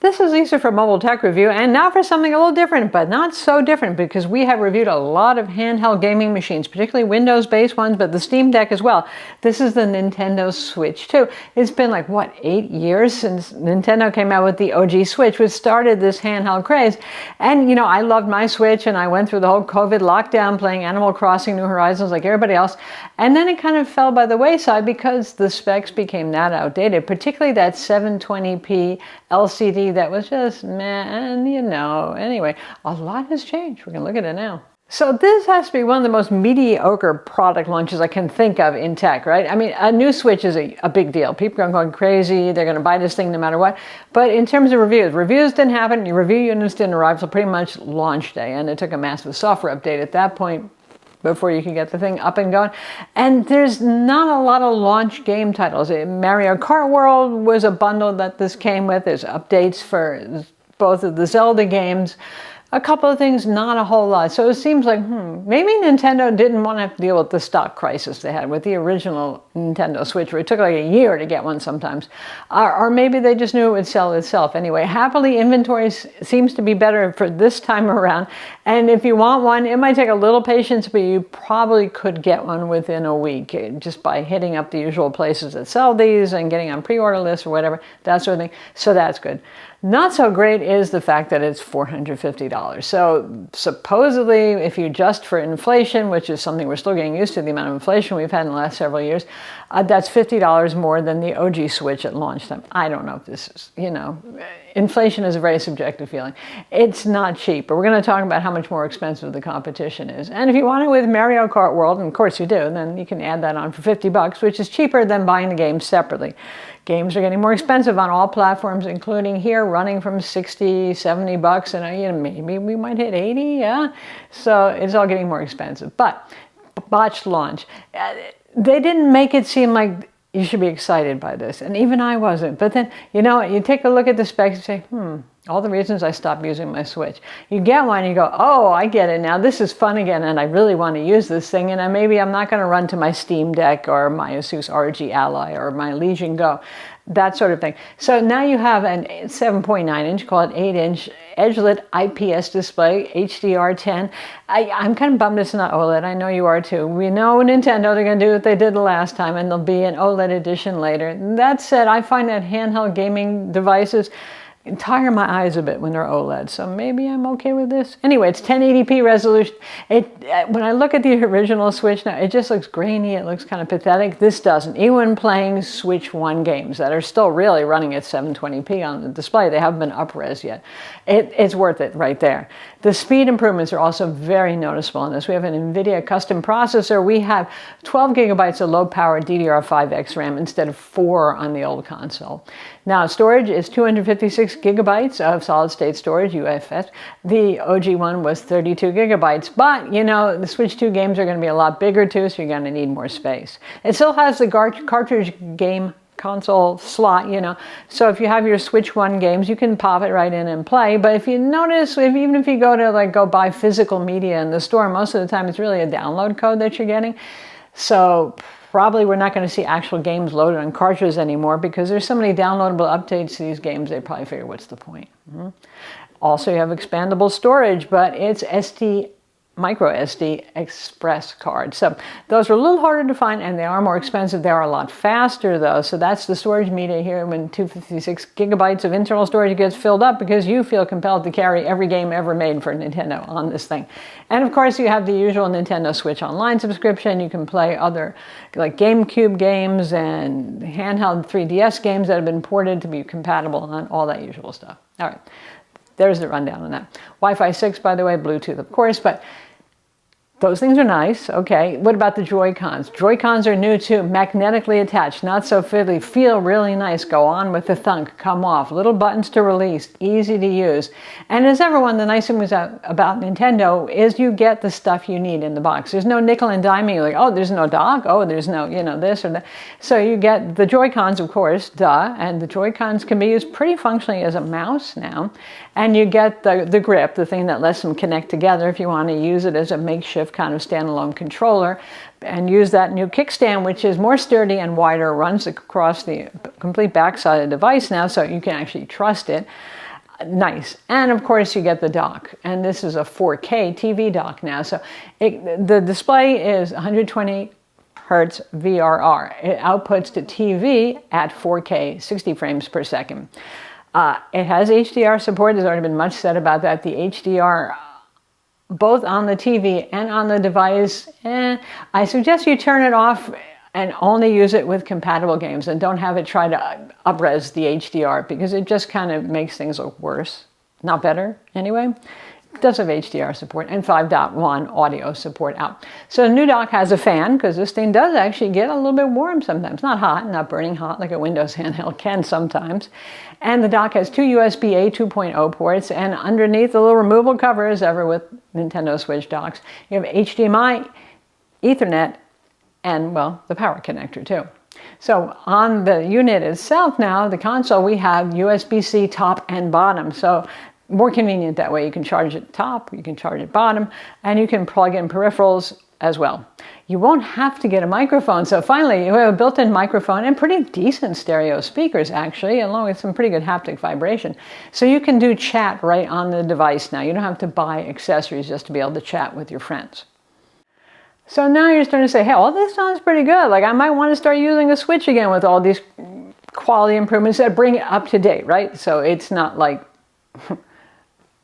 This is Lisa from Mobile Tech Review, and now for something a little different, but not so different, because we have reviewed a lot of handheld gaming machines, particularly Windows-based ones, but the Steam Deck as well. This is the Nintendo Switch 2. It's been like, what, 8 years since Nintendo came out with the OG Switch, which started this handheld craze. And, you know, I loved my Switch, and I went through the whole COVID lockdown playing Animal Crossing New Horizons like everybody else. And then it kind of fell by the wayside because the specs became that outdated, particularly that 720p LCD that was just meh, and you know, anyway, a lot has changed. We're gonna look at it now. So this has to be one of the most mediocre product launches I can think of in tech, right? I mean, a new Switch is a big deal. People are going crazy. They're gonna buy this thing no matter what. But in terms of reviews didn't happen. Your review units didn't arrive until pretty much launch day, and it took a massive software update at that point before you can get the thing up and going. And there's not a lot of launch game titles. Mario Kart World was a bundle that this came with. There's updates for both of the Zelda games. A couple of things, not a whole lot. So it seems like, maybe Nintendo didn't want to have to deal with the stock crisis they had with the original Nintendo Switch, where it took like a year to get one sometimes. Or maybe they just knew it would sell itself. Anyway, happily, inventory seems to be better for this time around. And if you want one, it might take a little patience, but you probably could get one within a week just by hitting up the usual places that sell these and getting on pre-order lists or whatever, that sort of thing. So that's good. Not so great is the fact that it's $450. So supposedly, if you adjust for inflation, which is something we're still getting used to, the amount of inflation we've had in the last several years, that's $50 more than the OG Switch at launch time. I don't know if this is, you know, inflation is a very subjective feeling. It's not cheap, but we're going to talk about how much more expensive the competition is. And if you want it with Mario Kart World, and of course you do, then you can add that on for $50, which is cheaper than buying the game separately. Games are getting more expensive on all platforms, including here, running from 60, 70 bucks, and you know, maybe we might hit 80, yeah? So it's all getting more expensive. But botched launch. They didn't make it seem like you should be excited by this, and even I wasn't. But then, you know, you take a look at the specs and say, all the reasons I stopped using my Switch. You get one, you go, oh, I get it now. This is fun again, and I really want to use this thing, and maybe I'm not going to run to my Steam Deck or my Asus ROG Ally or my Legion Go, that sort of thing. So now you have an 7.9-inch, call it 8-inch, edge-lit IPS display, HDR10. I'm kind of bummed it's not OLED. I know you are too. We know Nintendo, they're going to do what they did the last time, and there'll be an OLED edition later. That said, I find that handheld gaming devices tire my eyes a bit when they're OLED, so maybe I'm okay with this. Anyway, it's 1080p resolution. When I look at the original Switch now, it just looks grainy, it looks kind of pathetic. This doesn't. Even when playing Switch 1 games that are still really running at 720p on the display, they haven't been up-res yet. It's worth it right there. The speed improvements are also very noticeable in this. We have an NVIDIA custom processor. We have 12 gigabytes of low-power DDR5X RAM instead of 4 on the old console. Now, storage is 256 gigabytes of solid-state storage, UFS. The OG one was 32 gigabytes, but, you know, the Switch 2 games are going to be a lot bigger, too, so you're going to need more space. It still has the cartridge game console slot, you know, so if you have your Switch 1 games, you can pop it right in and play. But if you notice, even if you go to go buy physical media in the store, most of the time it's really a download code that you're getting. So probably we're not going to see actual games loaded on cartridges anymore because there's so many downloadable updates to these games, they probably figure, what's the point? Also, you have expandable storage, but it's micro SD express card. So those are a little harder to find, and they are more expensive. They are a lot faster though. So that's the storage media here when 256 gigabytes of internal storage gets filled up because you feel compelled to carry every game ever made for Nintendo on this thing. And of course you have the usual Nintendo Switch Online subscription. You can play other like GameCube games and handheld 3DS games that have been ported to be compatible on all that usual stuff. All right, there's the rundown on that. Wi-Fi 6, by the way, Bluetooth of course, but those things are nice. Okay, what about the Joy-Cons? Joy-Cons are new too, magnetically attached, not so fiddly, feel really nice, go on with the thunk, come off, little buttons to release, easy to use. And as everyone, the nice thing about Nintendo is you get the stuff you need in the box. There's no nickel and diming, you're like, oh, there's no dock, oh, there's no, you know, this or that. So you get the Joy-Cons, of course, and the Joy-Cons can be used pretty functionally as a mouse now. And you get the grip, the thing that lets them connect together if you want to use it as a makeshift kind of standalone controller, and use that new kickstand, which is more sturdy and wider, runs across the complete backside of the device now, so you can actually trust it. Nice. And of course you get the dock, and this is a 4K TV dock now, so the display is 120 hertz VRR. It outputs to TV at 4K 60 frames per second. It has HDR support. There's already been much said about that. The HDR both on the TV and on the device, I suggest you turn it off and only use it with compatible games, and don't have it try to up-res the HDR, because it just kind of makes things look worse. Not better, anyway. It does have HDR support and 5.1 audio support out. So the new dock has a fan, because this thing does actually get a little bit warm sometimes. Not hot, not burning hot like a Windows handheld can sometimes. And the dock has two USB-A 2.0 ports, and underneath the little removable cover, as ever with Nintendo Switch docks, you have HDMI, Ethernet, and, well, the power connector too. So on the unit itself now, the console, we have USB-C top and bottom. So more convenient that way. You can charge it top, you can charge it bottom, and you can plug in peripherals as well. You won't have to get a microphone. So finally, you have a built-in microphone and pretty decent stereo speakers, actually, along with some pretty good haptic vibration. So you can do chat right on the device now. You don't have to buy accessories just to be able to chat with your friends. So now you're starting to say, hey, all this sounds pretty good. Like, I might want to start using a Switch again with all these quality improvements that bring it up to date, right? So it's not like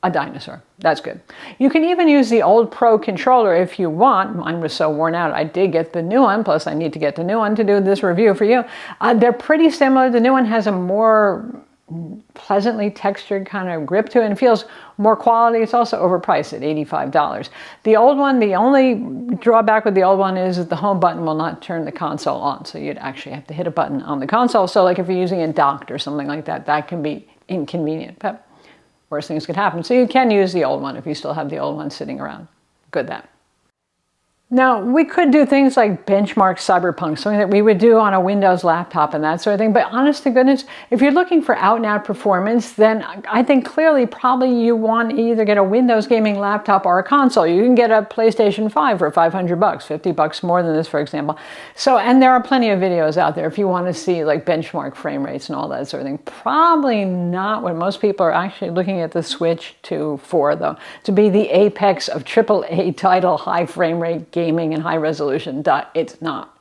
a dinosaur. That's good. You can even use the old Pro controller if you want. Mine was so worn out. I did get the new one, plus I need to get the new one to do this review for you. They're pretty similar. The new one has a more pleasantly textured kind of grip to it and feels more quality. It's also overpriced at $85. The old one, the only drawback with the old one is that the home button will not turn the console on. So you'd actually have to hit a button on the console. So like if you're using it docked or something like that, that can be inconvenient. But worse things could happen. So you can use the old one if you still have the old one sitting around. Good then. Now, we could do things like benchmark Cyberpunk, something that we would do on a Windows laptop and that sort of thing. But honest to goodness, if you're looking for out-and-out performance, then I think clearly probably you want to either get a Windows gaming laptop or a console. You can get a PlayStation 5 for $500, $50 more than this, for example. So, and there are plenty of videos out there if you want to see like benchmark frame rates and all that sort of thing. Probably not what most people are actually looking at the Switch 2 for, though, to be the apex of AAA title high frame rate gaming and high resolution. It's not.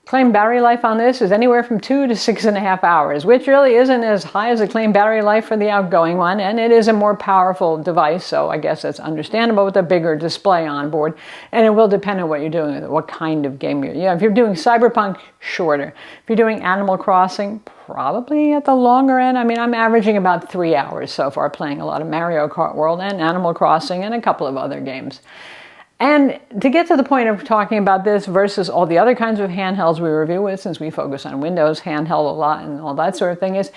Claimed battery life on this is anywhere from 2 to 6.5 hours, which really isn't as high as the claimed battery life for the outgoing one, and it is a more powerful device, so I guess that's understandable with a bigger display on board, and it will depend on what you're doing with it, what kind of game you're. Yeah, if you're doing Cyberpunk, shorter. If you're doing Animal Crossing, probably at the longer end. I mean, I'm averaging about 3 hours so far playing a lot of Mario Kart World and Animal Crossing and a couple of other games. And to get to the point of talking about this versus all the other kinds of handhelds we review with, since we focus on Windows handheld a lot and all that sort of thing, is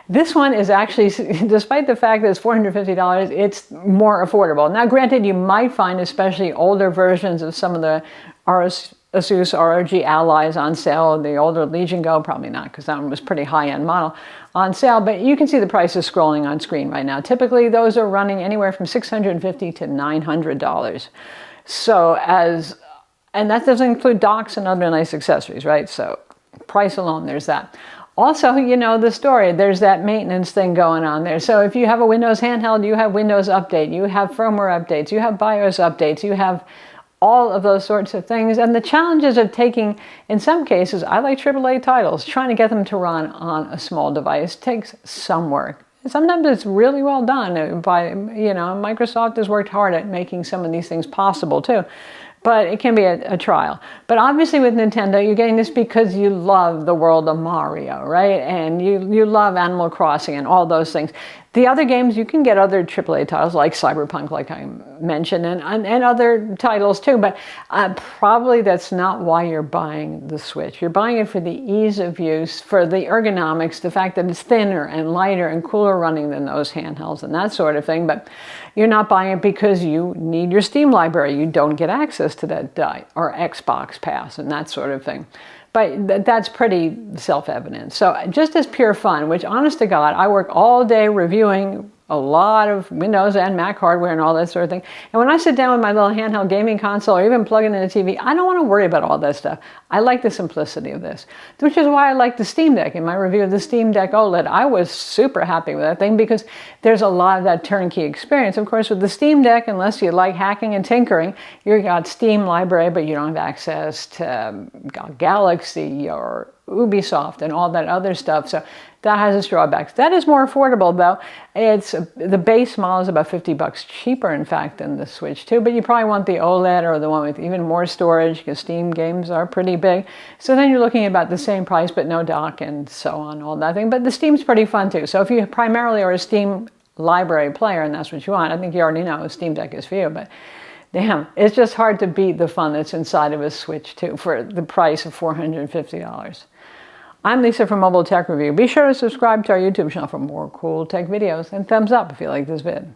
this one is actually, despite the fact that it's $450, it's more affordable. Now, granted, you might find especially older versions of some of the Asus ROG Allies on sale. The older Legion Go, probably not, because that one was pretty high-end model on sale. But you can see the prices scrolling on screen right now. Typically, those are running anywhere from $650 to $900. So and that doesn't include docks and other nice accessories, right? So price alone, there's that. Also, you know the story, there's that maintenance thing going on there. So if you have a Windows handheld, you have Windows Update, you have firmware updates, you have BIOS updates, you have all of those sorts of things. And the challenges of taking, in some cases, I like AAA titles, trying to get them to run on a small device takes some work. Sometimes it's really well done by, you know, Microsoft has worked hard at making some of these things possible too. But it can be a trial. But obviously with Nintendo, you're getting this because you love the world of Mario, right? And you love Animal Crossing and all those things. The other games, you can get other AAA titles like Cyberpunk, like I mentioned, and other titles too, but probably that's not why you're buying the Switch. You're buying it for the ease of use, for the ergonomics, the fact that it's thinner and lighter and cooler running than those handhelds and that sort of thing, but you're not buying it because you need your Steam library. You don't get access to that or Xbox Pass and that sort of thing. But that's pretty self-evident. So just as pure fun, which honest to God, I work all day reviewing a lot of Windows and Mac hardware and all that sort of thing. And when I sit down with my little handheld gaming console or even plugging in a TV, I don't want to worry about all that stuff. I like the simplicity of this, which is why I like the Steam Deck. In my review of the Steam Deck OLED, I was super happy with that thing because there's a lot of that turnkey experience. Of course, with the Steam Deck, unless you like hacking and tinkering, you've got Steam library, but you don't have access to Galaxy or Ubisoft and all that other stuff. So that has its drawbacks. That is more affordable though. It's the base model is about $50 cheaper, in fact, than the Switch 2. But you probably want the OLED or the one with even more storage because Steam games are pretty big. So then you're looking at about the same price, but no dock and so on, all that thing. But the Steam's pretty fun too. So if you primarily are a Steam library player and that's what you want, I think you already know Steam Deck is for you. But damn, it's just hard to beat the fun that's inside of a Switch 2 for the price of $450. I'm Lisa from Mobile Tech Review. Be sure to subscribe to our YouTube channel for more cool tech videos and thumbs up if you like this vid.